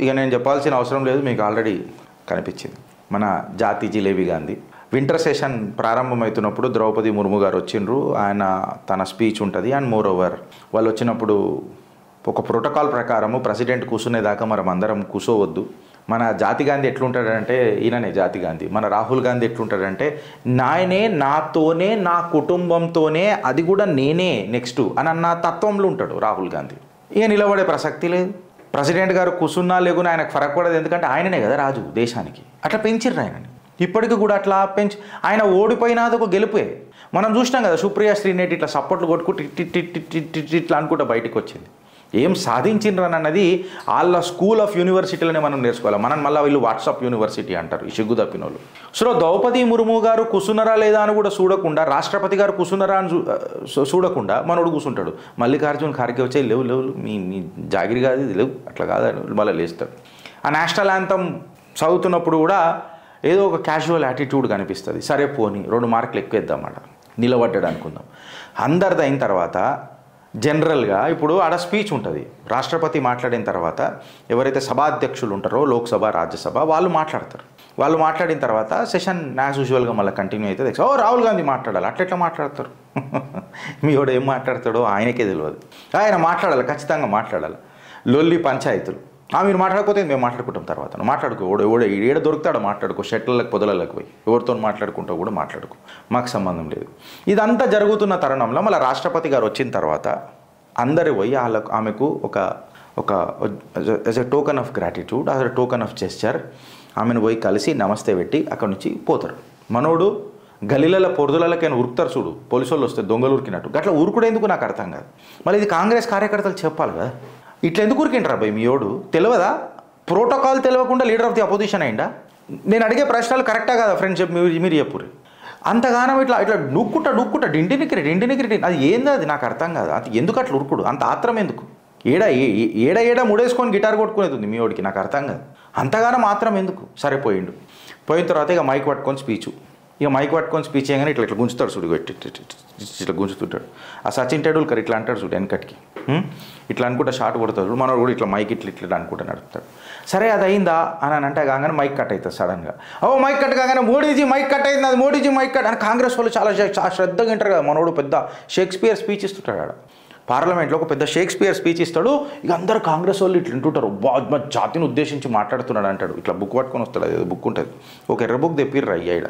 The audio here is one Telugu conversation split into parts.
ఇక నేను చెప్పాల్సిన అవసరం లేదు, మీకు ఆల్రెడీ కనిపించింది. మన జాతి జిలేబీ గాంధీ వింటర్ సెషన్ ప్రారంభమవుతున్నప్పుడు ద్రౌపది ముర్ము గారు వచ్చిండ్రు. ఆయన తన స్పీచ్ ఉంటుంది. అండ్ మోర్ ఓవర్ వాళ్ళు వచ్చినప్పుడు ఒక ప్రోటోకాల్ ప్రకారము ప్రెసిడెంట్ కూర్చునేదాకా మనం అందరం కూర్చోవద్దు. మన జాతి గాంధీ ఎట్లుంటాడంటే, ఈయననే జాతి గాంధీ, మన రాహుల్ గాంధీ ఎట్లుంటాడంటే, నాయనే నాతోనే నా కుటుంబంతోనే అది కూడా నేనే నెక్స్ట్ అని అన్న తత్వంలో ఉంటాడు రాహుల్ గాంధీ. ఇక నిలబడే ప్రసక్తి లేదు. ప్రెసిడెంట్ గారు కూర్చున్నా లేకున్నా ఆయనకు ఫరక్ పడదు, ఎందుకంటే ఆయననే కదా రాజు దేశానికి. అట్లా పెంచిర్రు ఆయనని, ఇప్పటికీ కూడా అట్లా పెంచి ఆయన ఓడిపోయినా అది ఒక గెలుపే. మనం చూసినాం కదా, సుప్రియా శ్రీనేటి ఇట్లా సపోర్ట్లు కొట్టుకుంటూ ఇట్లా అనుకుంటా బయటకు వచ్చింది. ఏం సాధించిండ్రని అన్నది వాళ్ళ స్కూల్ ఆఫ్ యూనివర్సిటీలోనే మనం నేర్చుకోవాలి. మనం మళ్ళీ వీళ్ళు వాట్సాప్ యూనివర్సిటీ అంటారు ఈ సిగ్గు తప్పిన వాళ్ళు. సో ద్రౌపది ముర్ము గారు కూర్చున్నారా లేదా అని కూడా చూడకుండా, రాష్ట్రపతి గారు కూర్చున్నారా అని చూడకుండా మనోడు కూర్చుంటాడు. మల్లికార్జున్ ఖార్గే వచ్చే లేవు మీ జాగిరి కాదు ఇది, లేవు అట్లా కాదని మళ్ళీ లేస్తాడు. ఆ నేషనల్ యాంథమ్ చదువుతున్నప్పుడు కూడా ఏదో ఒక క్యాజువల్ యాటిట్యూడ్ కనిపిస్తుంది. సరే పోనీ 2 మార్కులు ఎక్కువ ఇద్దామట, నిలబడ్డాడు అనుకుందాం. అందరిది అయిన తర్వాత జనరల్గా ఇప్పుడు ఆడ స్పీచ్ ఉంటుంది. రాష్ట్రపతి మాట్లాడిన తర్వాత ఎవరైతే సభాధ్యక్షులు ఉంటారో లోక్సభ రాజ్యసభ వాళ్ళు మాట్లాడతారు. వాళ్ళు మాట్లాడిన తర్వాత సెషన్ యాజ్ యూజువల్గా మళ్ళీ కంటిన్యూ అవుతుంది. రాహుల్ గాంధీ మాట్లాడాలి, అట్లా మాట్లాడతారు. మీ వాడు ఏం మాట్లాడతాడో ఆయనకే తెలియదు. ఆయన మాట్లాడాలి, ఖచ్చితంగా మాట్లాడాలి. లొల్లి పంచాయతీలు మీరు మాట్లాడకపోతే మేము మాట్లాడుకుంటాం తర్వాత. మాట్లాడుకో ఏడ దొరుకుతాడో మాట్లాడుకో, షెట్లకి పొదలకి పోయి ఎవరితో మాట్లాడుకుంటావు కూడా మాట్లాడుకో, మాకు సంబంధం లేదు. ఇదంతా జరుగుతున్న తరుణంలో మళ్ళీ రాష్ట్రపతి గారు వచ్చిన తర్వాత అందరు పోయి ఆమెకు ఒక as a token of gratitude, as a token of gesture ఆమెను పోయి కలిసి నమస్తే పెట్టి అక్కడి నుంచి పోతారు. మనోడు గలీల పొరుదులకైనా ఉరుకుతారు చూడు, పోలీసు వాళ్ళు వస్తే దొంగలు ఉరికినట్టు. అట్లా ఉరుకుడేందుకు నాకు అర్థం కాదు. మళ్ళీ ఇది కాంగ్రెస్ కార్యకర్తలు చెప్పాలి కదా, ఇట్లా ఎందుకు ఉరికింటారా భయ్ మీ యోడు? తెలియదా? ప్రోటోకాల్ తెలియకుండా లీడర్ ఆఫ్ ది అపోజిషన్ అయిందా? నేను అడిగే ప్రశ్నలు కరెక్టా కదా ఫ్రెండ్స్, మీరు చెప్పుర్రి. అంతగానం ఇట్లా డుక్కుంటా డింటినికిరి అది ఏంది? అది నాకు అర్థం కాదు. అది ఎందుకు అట్లా ఉరుకుడు? అంత ఆత్రం ఎందుకు? ఏడ ముడేసుకొని గిటార్ కొట్టుకునేది ఉంది మీ వాడికి, నాకు అర్థం కాదు. అంతగానం మాత్రం ఎందుకు? సరిపోయిండు. పోయిన తర్వాత ఇక మైక్ పట్టుకొని స్పీచ్, ఇక మైక్ పట్టుకొని స్పీచ్ చేయగానే ఇట్లా గుంజుతాడు చూడు, ఇట్లా గుంజుతుంటాడు. ఆ సచిన్ టెండూల్కర్ ఇట్లా అంటాడు చూడు వెనకటికి, ఇట్లా అనుకుంటా షాట్ కొడతాడు. మనోడు కూడా ఇట్లా మైక్ ఇట్లా అనుకుంటా నడుపుతాడు. సరే అది అయిందా అని అంటే కాగానే మైక్ కట్ అవుతుంది సడన్గా. మైక్ కట్ కాగానే మోడీజీ మైక్ కట్ అయింది, అది మోడీజీ మైక్ కట్ అని కాంగ్రెస్ వాళ్ళు చాలా శ్రద్ధగా వింటారు కదా. మనోడు పెద్ద షేక్స్పియర్ స్పీచ్ ఇస్తుంటాడు ఆడ పార్లమెంట్లో, ఒక పెద్ద షేక్స్పియర్ స్పీచ్ ఇస్తాడు. ఇక అందరూ కాంగ్రెస్ వాళ్ళు ఇట్లా వింటుంటారు, జాతిని ఉద్దేశించి మాట్లాడుతున్నాడు అంటాడు. ఇట్లా బుక్ పట్టుకొని వస్తాడు, అది బుక్ ఉంటుంది, ఒక ఎర్ర బుక్ తెప్పిర్రు అయ్యాడ.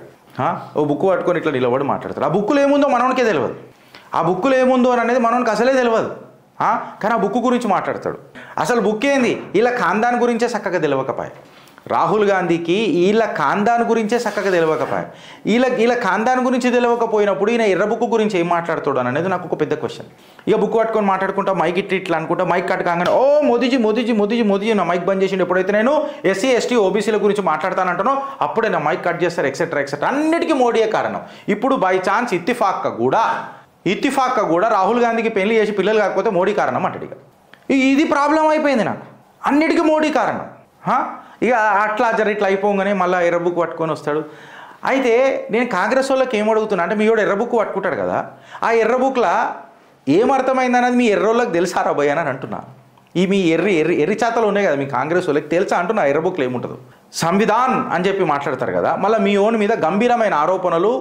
ఓ బుక్ పట్టుకొని ఇట్లా నిలబడి మాట్లాడతారు. ఆ బుక్కులు ఏముందో మనోనికే తెలియదు, ఆ బుక్కులు ఏముందో అని అనేది మనోనికి అసలే తెలియదు. కానీ ఆ బుక్ గురించి మాట్లాడతాడు. అసలు బుక్ ఏంది? వీళ్ళ ఖాందాన్ గురించే చక్కగా తెలియకపోయే రాహుల్ గాంధీకి, వీళ్ళ ఖాందాన్ గురించే చక్కగా తెలియకపోయే. వీళ్ళ ఖాందాన్ గురించి తెలియకపోయినప్పుడు ఈయన ఎర్ర బుక్ గురించి ఏం మాట్లాడుతాడు అనేది నాకు ఒక పెద్ద క్వశ్చన్. ఇక బుక్ పట్టుకొని మాట్లాడుకుంటా, మైక్ ఇట్లా అనుకుంటా, మైక్ కట్ కాగానే మోదీజీ నా మైక్ బంద్ చేసిండు. ఎప్పుడైతే నేను ఎస్సీ ఎస్టీ ఓబీసీల గురించి మాట్లాడతానంటానో అప్పుడే నా మైక్ కట్ చేస్తారు, ఎక్సెట్రా. అన్నిటికీ మోడీయే కారణం. ఇప్పుడు బై ఛాన్స్ ఇత్తిఫాక్గా కూడా రాహుల్ గాంధీకి పెళ్లి చేసి పిల్లలు కాకపోతే మోడీ కారణం అంటాడు. ఇది ప్రాబ్లం అయిపోయింది నాకు, అన్నిటికీ మోడీ కారణం. ఇక అట్లా ఇట్లా అయిపోగానే మళ్ళీ ఎర్ర బుక్ పట్టుకొని వస్తాడు. అయితే నేను కాంగ్రెస్ వాళ్ళకి ఏం అడుగుతున్నా అంటే, మీ వాడు ఎర్ర బుక్ పట్టుకుంటాడు కదా, ఆ ఎర్ర బుక్లో ఏమర్థమైంది అనేది మీ ఎర్రోళ్ళకి తెలుసారా భయ్ అని అంటున్నాను. ఈ మీ ఎర్రి చేతలు ఉన్నాయి కదా మీ కాంగ్రెస్ వాళ్ళకి తెలుసా అంటున్నా. ఎర్ర బుక్లో ఏముంటుందో సంవిధాన్ అని చెప్పి మాట్లాడతారు కదా. మళ్ళీ మీ ఓన్ మీద గంభీరమైన ఆరోపణలు,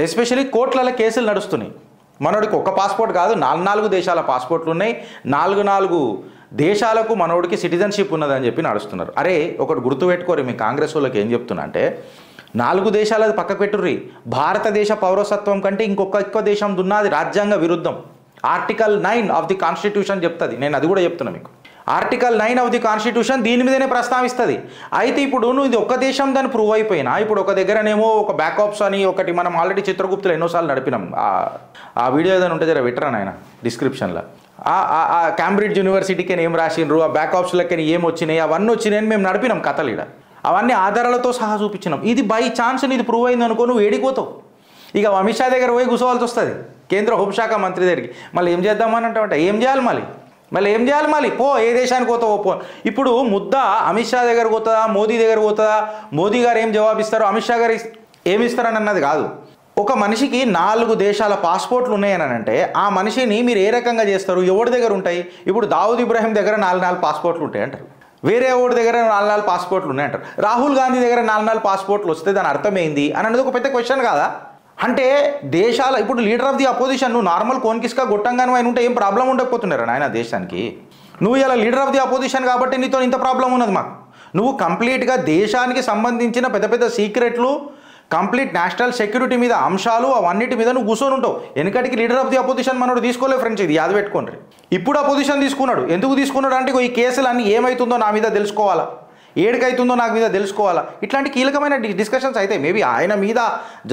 ఎస్పెషల్లీ కోర్టులలో కేసులు నడుస్తున్నాయి. మనోడికి ఒక పాస్పోర్ట్ కాదు, 4 దేశాల పాస్పోర్ట్లు ఉన్నాయి, 4 దేశాలకు మనోడికి సిటిజన్షిప్ ఉన్నదని చెప్పి నడుస్తున్నారు. అరే ఒకటి గుర్తుపెట్టుకోరు, మీ కాంగ్రెస్ వాళ్ళకి ఏం చెప్తున్నా అంటే, 4 దేశాలది పక్కకు పెట్టుర్రి, భారతదేశ పౌరసత్వం కంటే ఎక్కువ దేశం ఉన్నది రాజ్యాంగ విరుద్ధం. ఆర్టికల్ 9 ఆఫ్ ది కాన్స్టిట్యూషన్ చెప్తుంది. నేను అది కూడా చెప్తున్నా మీకు. ఆర్టికల్ 9 ఆఫ్ ది కాన్స్టిట్యూషన్ దీని మీదనే ప్రస్తావిస్తుంది. అయితే ఇప్పుడు నువ్వు ఇది ఒక్క దేశం దాన్ని ప్రూవ్ అయిపోయినా, ఇప్పుడు ఒక దగ్గరనేమో ఒక బ్యాకప్స్ అని ఒకటి మనం ఆల్రెడీ చిత్రగుప్తులు ఎన్నోసార్లు నడిపినాం. ఆ వీడియో ఏదైనా ఉంటే జర విటరాను ఆయన డిస్క్రిప్షన్లో. ఆ క్యాంబ్రిడ్జ్ యూనివర్సిటీకి ఏం రాసిండ్రు, ఆ బ్యాకప్స్లకి ఏం వచ్చినాయి, అవన్నీ వచ్చినాయని మేము నడిపినాం కథలు. ఇక్కడ అవన్నీ ఆధారాలతో సహా చూపించినాం. ఇది బై ఛాన్స్ ఇది ప్రూవ్ అయింది అనుకో, నువ్వు ఏడిపోతావు. ఇక అమిత్ షా దగ్గర పోయి కూర్చోవాల్సి వస్తుంది, కేంద్ర హోంశాఖ మంత్రి దగ్గరికి. మళ్ళీ ఏం చేద్దామని అంటే ఏం చేయాలి మళ్ళీ పో, ఏ దేశానికి పోతావో పో. ఇప్పుడు ముద్ద అమిత్ షా దగ్గర పోతుందా, మోదీ దగ్గర పోతుందా, మోదీ గారు ఏం జవాబిస్తారో అమిత్ షా గారు ఏమి ఇస్తారని అన్నది కాదు. ఒక మనిషికి 4 దేశాల పాస్పోర్ట్లు ఉన్నాయని అంటే ఆ మనిషిని మీరు ఏ రకంగా చేస్తారు, ఎవరి దగ్గర ఉంటాయి? ఇప్పుడు దావుద్ ఇబ్రాహిం దగ్గర 4 పాస్పోర్ట్లు ఉంటాయి అంటారు. వేరే ఓడి దగ్గర 4 పాస్పోర్ట్లు ఉన్నాయంటారు. రాహుల్ గాంధీ దగ్గర 4 పాస్పోర్ట్లు వస్తే దాని అర్థమైంది అని అనేది ఒక పెద్ద క్వశ్చన్ కాదా? అంటే దేశాల ఇప్పుడు లీడర్ ఆఫ్ ది అపోజిషన్ నువ్వు నార్మల్ కోన్కిస్కా గొట్టంగాను ఆయన ఉంటే ఏం ప్రాబ్లం ఉండకపోతున్నారా నాయన దేశానికి? నువ్వు ఇలా లీడర్ ఆఫ్ ది అపోజిషన్ కాబట్టి నీతో ఇంత ప్రాబ్లం ఉన్నది మాకు. నువ్వు కంప్లీట్గా దేశానికి సంబంధించిన పెద్ద పెద్ద సీక్రెట్లు, కంప్లీట్ నేషనల్ సెక్యూరిటీ మీద అంశాలు అవన్నిటి మీద నువ్వు కూర్చొని ఉంటావు. వెనకటికి లీడర్ ఆఫ్ ది అపోజిషన్ మనోడు తీసుకోలేదు ఫ్రెండ్స్, ఇది యాద పెట్టుకోండి. ఇప్పుడు అపోజిషన్ తీసుకున్నాడు. ఎందుకు తీసుకున్నాడు అంటే ఈ కేసులు అన్నీ ఏమవుతుందో నా మీద తెలుసుకోవాలా, ఏడికైతుందో నాకు మీద తెలుసుకోవాలా, ఇట్లాంటి కీలకమైన డిస్కషన్స్ అయితే మేబీ ఆయన మీద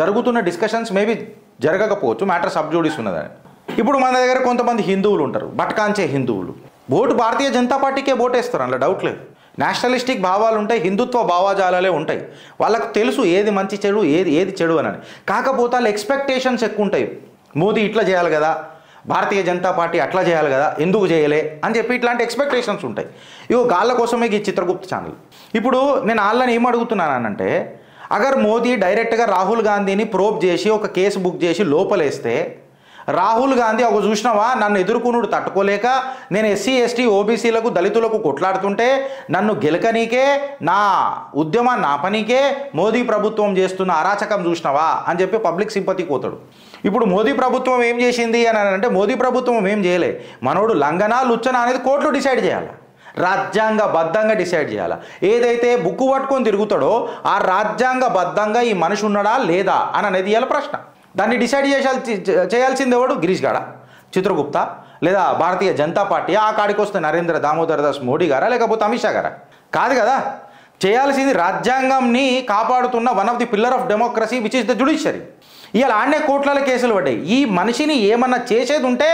జరుగుతున్న డిస్కషన్స్ మేబీ జరగకపోవచ్చు, మ్యాటర్ సబ్జూడిస్ ఉన్నదని. ఇప్పుడు మన దగ్గర కొంతమంది హిందువులు ఉంటారు, బట్కాంచే హిందువులు, ఓటు భారతీయ జనతా పార్టీకే ఓటేస్తారు, అందులో డౌట్ లేదు. నేషనలిస్టిక్ భావాలు ఉంటాయి, హిందుత్వ భావాజాలాలే ఉంటాయి, వాళ్ళకు తెలుసు ఏది మంచి చెడు ఏది చెడు అని. కాకపోతే వాళ్ళ ఎక్స్పెక్టేషన్స్ ఎక్కువ ఉంటాయి. మోదీ ఇట్లా చేయాలి కదా, భారతీయ జనతా పార్టీ అట్లా చేయాలి కదా, ఎందుకు చేయలే అని చెప్పి ఇట్లాంటి ఎక్స్పెక్టేషన్స్ ఉంటాయి. ఇగో గాళ్ళ కోసమే ఈ చిత్రగుప్త ఛానల్. ఇప్పుడు నేను వాళ్ళని ఏం అడుగుతున్నానంటే, అగర్ మోదీ డైరెక్ట్గా రాహుల్ గాంధీని ప్రోబ్ చేసి ఒక కేసు బుక్ చేసి లోపలేస్తే, రాహుల్ గాంధీ ఒక చూసినావా నన్ను ఎదుర్కొనుడు తట్టుకోలేక నేను ఎస్సీ ఎస్టీ ఓబీసీలకు దళితులకు కొట్లాడుతుంటే నన్ను గెలకనీకే నా ఉద్యమాన్ని ఆపనీకే మోదీ ప్రభుత్వం చేస్తున్న అరాచకం చూసినావా అని చెప్పి పబ్లిక్ సింపతికి పోతాడు. ఇప్పుడు మోదీ ప్రభుత్వం ఏం చేసింది అని అంటే, మోదీ ప్రభుత్వం ఏం చేయలే, మనోడు లంఘనా లుచ్చనా అనేది కోర్టులో డిసైడ్ చేయాలి, రాజ్యాంగబద్ధంగా డిసైడ్ చేయాలి. ఏదైతే బుక్కు పట్టుకొని తిరుగుతాడో ఆ రాజ్యాంగబద్ధంగా ఈ మనిషి ఉన్నాడా లేదా అని అనేది ఇవాళ ప్రశ్న. దాన్ని డిసైడ్ చేయాల్సింది ఎవడు? గిరీష్ గాడా, చిత్రగుప్త, లేదా భారతీయ జనతా పార్టీ? ఆ కాడికి వస్తే నరేంద్ర దామోదర్ దాస్ మోడీ గారా, లేకపోతే అమిత్ షా గారా? కాదు కదా. చేయాల్సింది రాజ్యాంగంని కాపాడుతున్న one of the pillar of democracy which is the judiciary. ఇవాళ ఆడనే కోట్ల కేసులు పడ్డాయి. ఈ మనిషిని ఏమన్నా చేసేది ఉంటే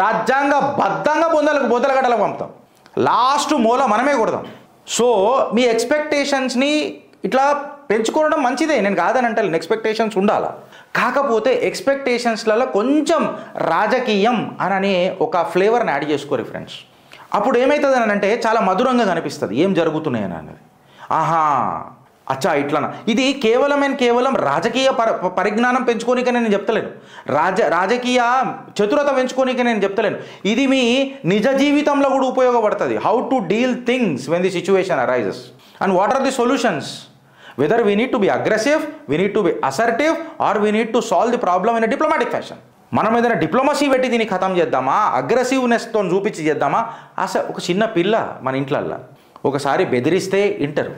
రాజ్యాంగబద్ధంగా బొందలగడలకు పంపుతాం, లాస్ట్ మూల మనమే కొడదాం. సో మీ ఎక్స్పెక్టేషన్స్ని ఇట్లా పెంచుకోవడం మంచిదే, నేను కాదని అంటే ఎక్స్పెక్టేషన్స్ ఉండాలా. కాకపోతే ఎక్స్పెక్టేషన్స్లలో కొంచెం రాజకీయం అననే ఒక ఫ్లేవర్ని యాడ్ చేసుకోరు ఫ్రెండ్స్. అప్పుడు ఏమవుతుంది అని అంటే చాలా మధురంగా కనిపిస్తుంది ఏం జరుగుతున్నాయని అన్నది. ఆహా అచ్చా ఇట్లనా. ఇది కేవలం రాజకీయ పరిజ్ఞానం పెంచుకోనికే నేను చెప్తలేను, రాజకీయ చతురత పెంచుకోనికే నేను చెప్తలేను. ఇది మీ నిజ జీవితంలో కూడా ఉపయోగపడుతుంది. How to deal things when the situation arises and what are the solutions. Whether we need to be aggressive, we need to be assertive, or we need to solve the problem in a diplomatic fashion. మనం ఏదైనా డిప్లొమసీ పెట్టి దీన్ని ఖతం చేద్దామా, అగ్రెసివ్నెస్తో చూపించి చేద్దామా? అసలు ఒక చిన్న పిల్ల మన ఇంట్లల్లో ఒకసారి బెదిరిస్తే ఇంటరు,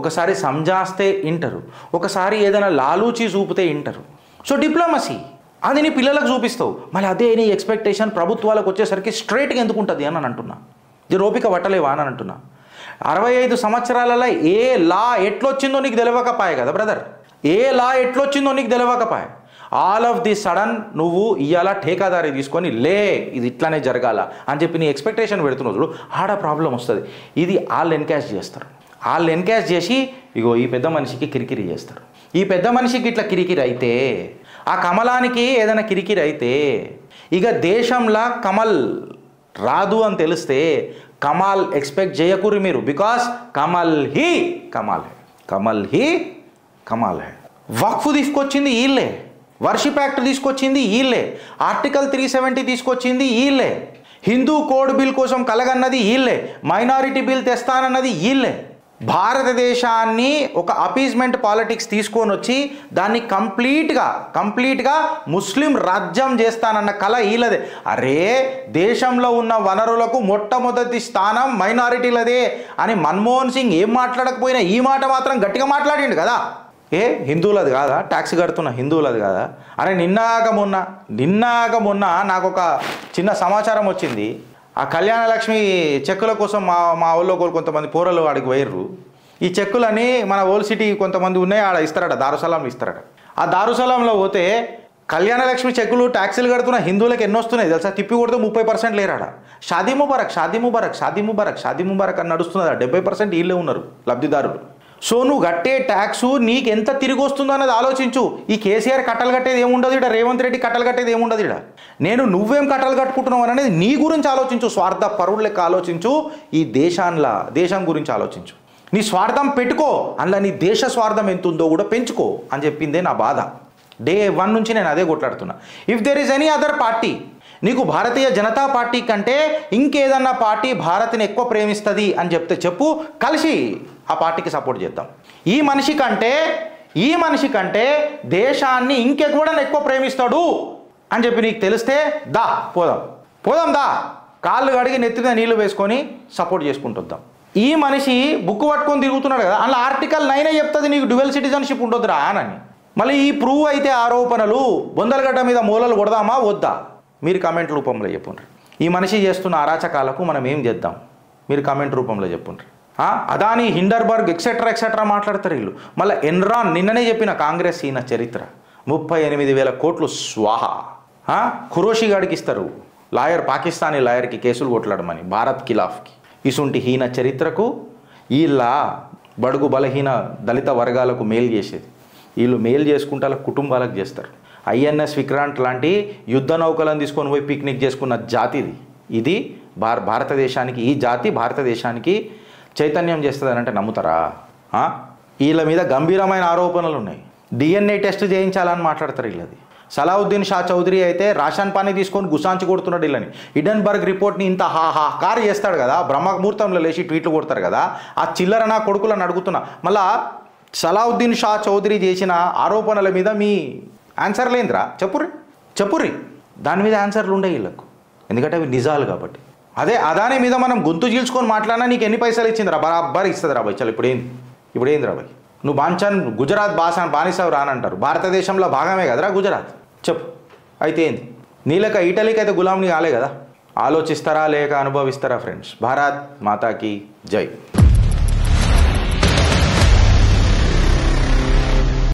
ఒకసారి సంజాస్తే ఇంటరు, ఒకసారి ఏదైనా లాలూచి చూపితే ఇంటరు. సో డిప్లొమసీ అది నీ పిల్లలకు చూపిస్తావు. మళ్ళీ అదే నీ ఎక్స్పెక్టేషన్ ప్రభుత్వాలకు వచ్చేసరికి స్ట్రైట్గా ఎందుకు ఉంటుంది అని అంటున్నా. ఇది రోపిక పట్టలేవా అని అంటున్నా. 65 సంవత్సరాలలో ఏ లా ఎట్లొచ్చిందో నీకు తెలియకపోయే కదా బ్రదర్, ఏ లా ఎట్లొచ్చిందో నీకు తెలియకపోయే. ఆల్ ఆఫ్ ది సడన్ నువ్వు ఇవాళ ఠేకాదారి తీసుకొని లే ఇది ఇట్లానే జరగాల అని చెప్పి నీ ఎక్స్పెక్టేషన్ పెడుతున్నావు చూడు, ఆడ ప్రాబ్లం వస్తుంది. ఇది వాళ్ళు ఎన్కాష్ చేస్తారు. వాళ్ళు ఎన్కాష్ చేసి ఇగో ఈ పెద్ద మనిషికి కిరికిరి చేస్తారు. ఈ పెద్ద మనిషికి ఇట్లా కిరికిరి అయితే, ఆ కమలానికి ఏదైనా కిరికిరి అయితే, ఇక దేశంలో కమల్ రాదు అని తెలిస్తే కమాల్ ఎక్స్పెక్ట్ చేయకూరి మీరు. బికాస్ కమల్ హీ కమాల్ హై. వక్ఫ్ తీసుకొచ్చింది వీళ్ళే, వర్షిప్ యాక్ట్ తీసుకొచ్చింది వీళ్ళే, ఆర్టికల్ 370 తీసుకొచ్చింది వీళ్ళే, హిందూ కోడ్ బిల్ కోసం కలగన్నది వీళ్ళే, మైనారిటీ బిల్ తెస్తానన్నది వీళ్ళే. భారతదేశాన్ని ఒక అపీజ్మెంట్ పాలిటిక్స్ తీసుకొని వచ్చి దాన్ని కంప్లీట్గా ముస్లిం రాజ్యం చేస్తానన్న కళ వీళ్ళదే. అరే దేశంలో ఉన్న వనరులకు మొట్టమొదటి స్థానం మైనారిటీలదే అని మన్మోహన్ సింగ్ ఏం మాట్లాడకపోయినా ఈ మాట మాత్రం గట్టిగా మాట్లాడిండు కదా. హిందువులది కాదా, ట్యాక్స్ కడుతున్న హిందువులది కాదా? అరే నిన్నాక మొన్న నాకు ఒక చిన్న సమాచారం వచ్చింది. ఆ కళ్యాణ లక్ష్మి చెక్కుల కోసం మా ఊళ్ళో కొంతమంది పోరలు వాడికి పోయిర్రు. ఈ చెక్కులని మన ఓల్డ్ సిటీ కొంతమంది ఉన్నాయి, ఆడ ఇస్తారట, దారుసలాంలో ఇస్తారట. ఆ దారుసలాంలో పోతే కళ్యాణ లక్ష్మి చెక్కులు ట్యాక్సీలు కడుతున్న హిందువులకు ఎన్ని వస్తున్నాయి తెలుసా? తిప్పి కొడితే 30% లేరాడ. షాదీ ముబారక్ అని నడుస్తున్నదా? 70% వీళ్ళే ఉన్నారు లబ్ధిదారులు. సో నువ్వు కట్టే ట్యాక్సు నీకు ఎంత తిరిగి వస్తుందో అనేది ఆలోచించు. ఈ కేసీఆర్ కట్టలు కట్టేది ఏముండదు ఇక్కడ, రేవంత్ రెడ్డి కట్టలు కట్టేది ఏముండదు ఇక్కడ. నువ్వేం కట్టలు కట్టుకుంటున్నావు అనేది నీ గురించి ఆలోచించు, స్వార్థ పరువుల లెక్క ఆలోచించు. ఈ దేశం గురించి ఆలోచించు. నీ స్వార్థం పెట్టుకో, అందులో నీ దేశ స్వార్థం ఎంత ఉందో కూడా పెంచుకో అని చెప్పిందే నా బాధ. Day 1 నుంచి నేను అదే కొట్లాడుతున్నా. If there is any other party నీకు భారతీయ జనతా పార్టీ కంటే ఇంకేదన్నా పార్టీ భారత్ని ఎక్కువ ప్రేమిస్తుంది అని చెప్తే చెప్పు, కలిసి ఆ పార్టీకి సపోర్ట్ చేద్దాం. ఈ మనిషి కంటే దేశాన్ని ఇంకెక్కువ ఎక్కువ ప్రేమిస్తాడు అని చెప్పి నీకు తెలిస్తే దా పోదాం దా, కాళ్ళు కడిగి నెత్తి మీద నీళ్లు వేసుకొని సపోర్ట్ చేసుకుంటుద్దాం. ఈ మనిషి బుక్ పట్టుకొని తిరుగుతున్నాడు కదా, అందులో ఆర్టికల్ 9 చెప్తుంది నీకు డ్యువల్ సిటిజన్షిప్ ఉండొద్దురా అని. మళ్ళీ ఈ ప్రూవ్ అయితే ఆరోపణలు బొందలగడ్డ మీద మూలలు కొడదామా వద్దా? మీరు కామెంట్ రూపంలో చెప్పుండ్రి. ఈ మనిషి చేస్తున్న అరాచకాలకు మనం ఏం చేద్దాం? మీరు కామెంట్ రూపంలో చెప్పుండ్రి. అదాని, హిండర్బర్గ్ ఎక్సెట్రా మాట్లాడతారు వీళ్ళు. మళ్ళీ ఎన్రాన్ నిన్ననే చెప్పిన కాంగ్రెస్ ఈయన చరిత్ర 38,000 కోట్లు స్వాహా. ఖురోషి గాడికి ఇస్తారు, లాయర్, పాకిస్తానీ లాయర్కి కేసులు కొట్లాడమని భారత్ ఖిలాఫ్కి. ఇసుంటి హీన చరిత్రకు వీళ్ళ బడుగు బలహీన దళిత వర్గాలకు మేలు చేసేది. వీళ్ళు మేలు చేసుకుంటే వాళ్ళ కుటుంబాలకు చేస్తారు. INS విక్రాంత్ లాంటి యుద్ధ నౌకలను తీసుకొని పోయి పిక్నిక్ చేసుకున్న జాతిది ఇది. భారతదేశానికి ఈ జాతి భారతదేశానికి చైతన్యం చేస్తుంది అంటే నమ్ముతారా? వీళ్ళ మీద గంభీరమైన ఆరోపణలు ఉన్నాయి. DNA టెస్ట్ చేయించాలని మాట్లాడతారు వీళ్ళది. సలావుద్దీన్ షా చౌదరి అయితే రాషన్ పానీ తీసుకొని గుసాంచి కొడుతున్నాడు వీళ్ళని. హిడెన్బర్గ్ రిపోర్ట్ని ఇంత హాహాకారు చేస్తాడు కదా, బ్రహ్మముహూర్తంలో లేచి ట్వీట్లు కొడతారు కదా, ఆ చిల్లర నా కొడుకులను అడుగుతున్నా. మళ్ళా సలావుద్దీన్ షా చౌదరి చేసిన ఆరోపణల మీద మీ ఆన్సర్లు ఏంద్రా? చెప్పుర్రి. దాని మీద ఆన్సర్లు ఉండే వీళ్ళకు, ఎందుకంటే అవి నిజాలు కాబట్టి. అదే అదాని మీద మనం గొంతు చీల్చుకొని మాట్లాడినా నీకు ఎన్ని పైసలు ఇచ్చిందిరా? బరాబర్ ఇస్తుంది రా బాయ్. చలో ఇప్పుడు ఏంది రా బాయ్? నువ్వు గుజరాత్ బానిసవు రానంటారు. భారతదేశంలో భాగమే కదరా గుజరాత్. చెప్పు అయితే ఏంది? నీలక ఇటలీకి అయితే గులాంని కాలే కదా. ఆలోచిస్తారా లేక అనుభవిస్తారా ఫ్రెండ్స్? భారత్ మాతాకి జై.